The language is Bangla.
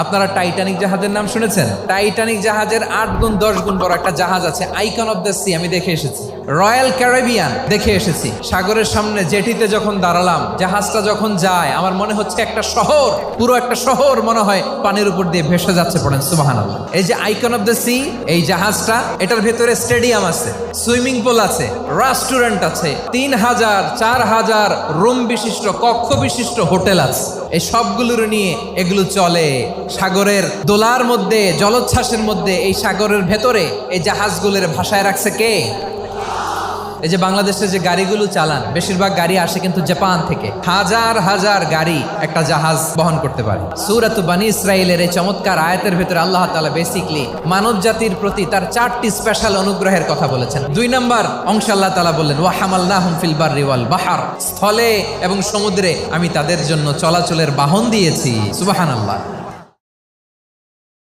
আপনারা টাইটানিক জাহাজের নাম শুনেছেন? টাইটানিক জাহাজের 8 গুণ 10 গুণ বড় একটা জাহাজ আছে, আইকন অফ দ্য সি, আমি দেখে এসেছি। রয়্যাল ক্যারিবিয়ান দেখে এসেছি। সাগরের সামনে জেটিতে যখন দাঁড়ালাম, জাহাজটা যখন যায়, আমার মনে হচ্ছে একটা শহর, পুরো একটা শহর মনে হয় পানির উপর দিয়ে ভেসে যাচ্ছে। পড়েন সুবহানাল্লাহ। এই যে আইকন অফ দ্য সি, এই জাহাজটা, এটার ভেতরে স্টেডিয়াম আছে, সুইমিং পুল আছে, রেস্টুরেন্ট আছে, 3000 4000 রুম বিশিষ্ট, কক্ষ বিশিষ্ট হোটেল আছে। এই সবগুলোর নিয়ে এগুলো চলে সাগরের দোলার মধ্যে, জলোচ্ছ্বাসের মধ্যে। এই সাগরের ভেতরে এই জাহাজগুলোর ভাষায় রাখছে কে? এই যে বাংলাদেশে যে গাড়িগুলো চালান, বেশিরভাগ গাড়ি আসে কিন্তু জাপান থেকে। হাজার হাজার গাড়ি একটা জাহাজ বহন করতে পারে। সূরাত বনী ইসরাঈলের এই চমৎকার আয়াতের ভেতরে আল্লাহ তাআলা বেসিকলি মানব জাতির প্রতি তার 4টি স্পেশাল অনুগ্রহের কথা বলেছেন। 2 নম্বর অংশে আল্লাহ তাআলা বললেন, ওয়া হামালনাহুম ফিল বাররি ওয়াল বাহর, স্থলে এবং সমুদ্রে আমি তাদের জন্য চলাচলের বাহন দিয়েছি। সুবহানাল্লাহ।